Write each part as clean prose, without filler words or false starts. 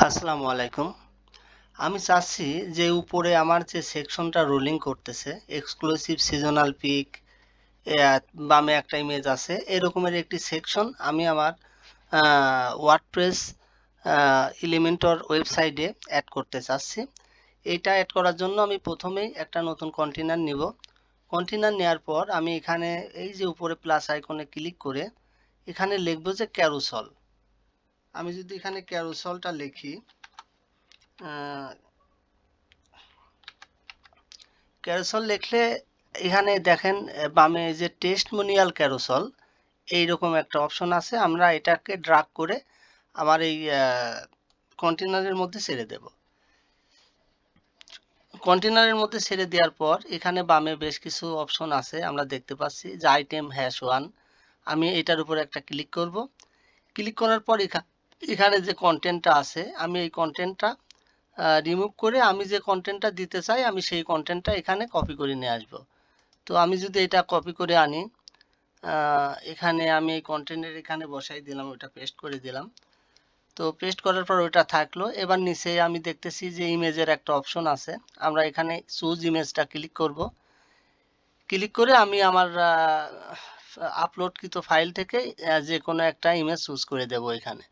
আসসালামু আলাইকুম। আমি চাচ্ছি যে উপরে আমার যে সেকশনটা রোলিং করতেছে এক্সক্লুসিভ সিজনাল পিক, বামে একটা ইমেজ আছে এরকমের একটি সেকশন আমি আমার ওয়ার্ডপ্রেস এলিমেন্টর ওয়েবসাইটে অ্যাড করতে চাচ্ছি। এটা অ্যাড করার জন্য আমি প্রথমেই একটা নতুন কন্টেনার নিব। কন্টেনার নেওয়ার পর আমি এখানে এই যে উপরে প্লাস আইকনে ক্লিক করে এখানে লিখব যে ক্যারুসল। আমি যদি এখানে ক্যারুসলটা লিখি, ক্যারোসল লিখলে এখানে দেখেন বামে যে টেস্টমোনিয়াল ক্যারোসল এইরকম একটা অপশন আছে। আমরা এটাকে ড্রাগ করে আমার এই কন্টেনারের মধ্যে ছেড়ে দেব। কন্টেনারের মধ্যে ছেড়ে দেওয়ার পর এখানে বামে বেশ কিছু অপশন আছে আমরা দেখতে পাচ্ছি যে আইটেম #1। আমি এটার উপর একটা ক্লিক করব। ক্লিক করার পর এখানে যে কন্টেন্টটা আছে আমি এই কন্টেন্টটা রিমুভ করে আমি যে কন্টেন্টটা দিতে চাই আমি সেই কন্টেন্টটা এখানে কপি করে নিয়ে আসব। তো আমি যদি এটা কপি করে আনি, এখানে আমি এই কন্টেন্টের এখানে বসাই দিলাম, ওটা পেস্ট করে দিলাম। তো পেস্ট করার পর ওটা থাকলো। এবার নিচে আমি দেখতেছি যে ইমেজের একটা অপশন আছে। আমরা এখানে চুজ ইমেজটা ক্লিক করব। ক্লিক করে আমি আমার আপলোডকৃত ফাইল থেকে যে কোনো একটা ইমেজ চুজ করে দেব। এখানে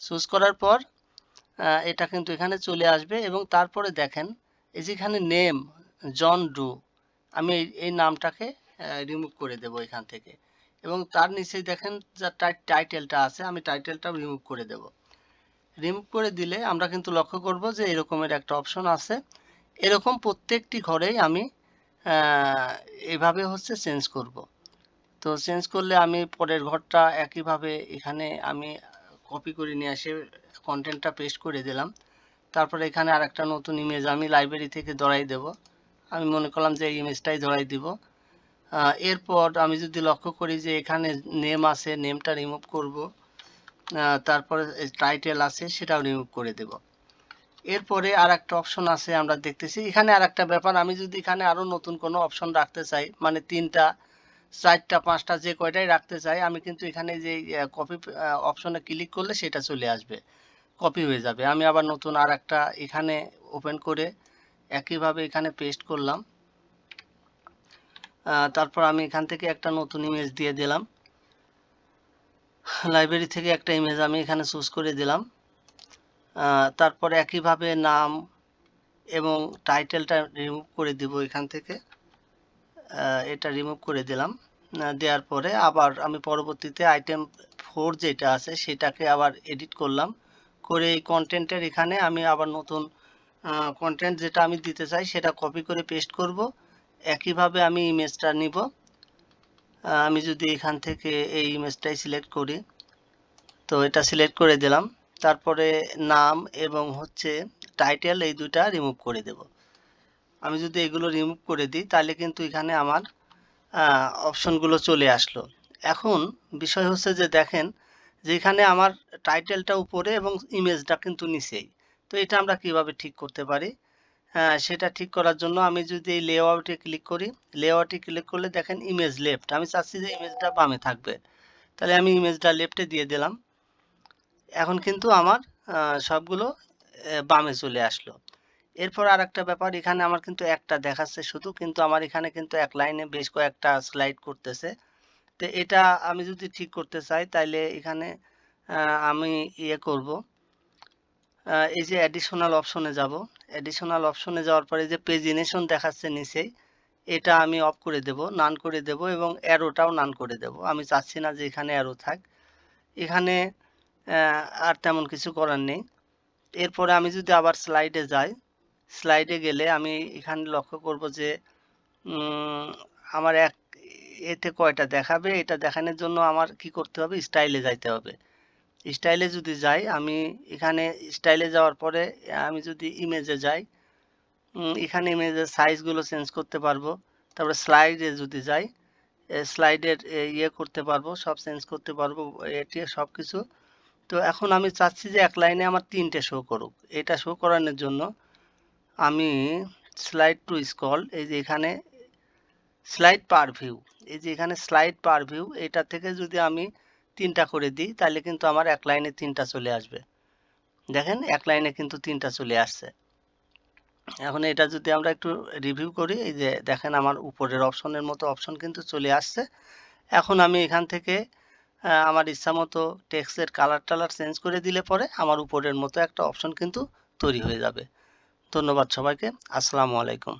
চুজ করার পর এটা কিন্তু এখানে চলে আসবে এবং তারপরে দেখেন এই যেখানে নেম জন ডু, আমি এই নামটাকে রিমুভ করে দেব এখান থেকে এবং তার নিচেই দেখেন যা টাইটেলটা আছে আমি টাইটেলটাও রিমুভ করে দেব। রিমুভ করে দিলে আমরা কিন্তু লক্ষ্য করব যে এরকমের একটা অপশন আছে। এরকম প্রত্যেকটি ঘরেই আমি এভাবে চেঞ্জ করব। তো চেঞ্জ করলে আমি পরের ঘরটা একইভাবে এখানে আমি কপি করে নিয়ে এসে কন্টেন্টটা পেস্ট করে দিলাম। তারপরে এখানে আরেকটা নতুন ইমেজ আমি লাইব্রেরি থেকে ধরাই দেব। আমি মনে করলাম যে এই ইমেজটাই ধরাই দিব। এরপর আমি যদি লক্ষ্য করি যে এখানে নেম আছে, নেমটা রিমুভ করব। তারপরে টাইটেল আছে সেটাও রিমুভ করে দেব। এরপরে আর একটা অপশন আছে আমরা দেখতেছি এখানে আর একটা ব্যাপার, আমি যদি এখানে আরও নতুন কোনো অপশন রাখতে চাই মানে 3টা 4টা 5টা যে কয়টাই রাখতে চাই আমি কিন্তু এখানে যে কপি অপশনে ক্লিক করলে সেটা চলে আসবে, কপি হয়ে যাবে। আমি আবার নতুন আর একটা এখানে ওপেন করে একইভাবে এখানে পেস্ট করলাম। তারপর আমি এখান থেকে একটা নতুন ইমেজ দিয়ে দিলাম। লাইব্রেরি থেকে একটা ইমেজ আমি এখানে চুজ করে দিলাম। তারপরে একইভাবে নাম এবং টাইটেলটা রিমুভ করে দিব এখান থেকে। এটা রিমুভ করে দিলাম। দেওয়ার পরে আবার আমি পরবর্তীতে আইটেম 4 যেটা আছে সেটাকে আবার এডিট করলাম, করে এই কন্টেন্টের এখানে আমি আবার নতুন কন্টেন্ট যেটা আমি দিতে চাই সেটা কপি করে পেস্ট করব। একইভাবে আমি ইমেজটা নিব। আমি যদি এখান থেকে এই ইমেজটাই সিলেক্ট করি, তো এটা সিলেক্ট করে দিলাম। তারপরে নাম এবং টাইটেল এই দুটা রিমুভ করে দেব। আমি যদি এগুলো রিমুভ করে দিই তাহলে কিন্তু এখানে আমার অপশনগুলো চলে আসলো। এখন বিষয় যে দেখেন যে এখানে আমার টাইটেলটা উপরে এবং ইমেজটা কিন্তু নিচেই। তো এটা আমরা কিভাবে ঠিক করতে পারি? সেটা ঠিক করার জন্য আমি যদি এই লেআউটে ক্লিক করি, লেআউটে ক্লিক করলে দেখেন ইমেজ লেফট, আমি চাচ্ছি যে ইমেজটা বামে থাকবে, তাহলে আমি ইমেজটা লেফটে দিয়ে দিলাম। এখন কিন্তু আমার সবগুলো বামে চলে আসলো। এরপর আর একটা ব্যাপার, এখানে আমার কিন্তু একটা দেখাচ্ছে শুধু, কিন্তু আমার এখানে কিন্তু এক লাইনে বেশ কয়েকটা স্লাইড করতেছে। তো এটা আমি যদি ঠিক করতে চাই তাইলে এখানে আমি করব, এই যে অ্যাডিশনাল অপশনে যাব। অ্যাডিশনাল অপশনে যাওয়ার পরে যে পেজিনেশন দেখাচ্ছে নিচেই, এটা আমি অফ করে দেব, নান করে দেব এবং অ্যারোটাও নান করে দেব। আমি চাচ্ছি না যে এখানে অ্যারো থাক। এখানে আর তেমন কিছু করার নেই। এরপরে আমি যদি আবার স্লাইডে যাই, স্লাইডে গেলে আমি এখানে লক্ষ্য করব যে আমার এতে কয়টা দেখাবে, এটা দেখানোর জন্য আমার কি করতে হবে, স্টাইলে যাইতে হবে। স্টাইলে যদি যাই, আমি এখানে স্টাইলে যাওয়ার পরে আমি যদি ইমেজে যাই, এখানে ইমেজের সাইজগুলো চেঞ্জ করতে পারবো। তারপরে স্লাইডে যদি যাই, স্লাইডের করতে পারবো, সব চেঞ্জ করতে পারবো, এটি সব কিছু। তো এখন আমি চাচ্ছি যে এক লাইনে আমার 3টে শো করুক। এটা শো করানোর জন্য আমি স্লাইড টু স্ক্রল, এই যে এখানে স্লাইড পার ভিউ, এই যে এখানে স্লাইড পার ভিউ, এটা থেকে যদি আমি 3টা করে দিই তাহলে কিন্তু আমার এক লাইনে 3টা চলে আসবে। দেখেন এক লাইনে কিন্তু 3টা চলে আসছে। এখন এটা যদি আমরা একটু রিভিউ করি, এই যে দেখেন আমার উপরের অপশনের মতো অপশন কিন্তু চলে আসছে। এখন আমি এখান থেকে আমার ইচ্ছা মতো টেক্সটের কালার টালার চেঞ্জ করে দিলে পরে আমার উপরের মতো একটা অপশন কিন্তু তৈরি হয়ে যাবে। ধন্যবাদ সবাইকে। আসসালামু আলাইকুম।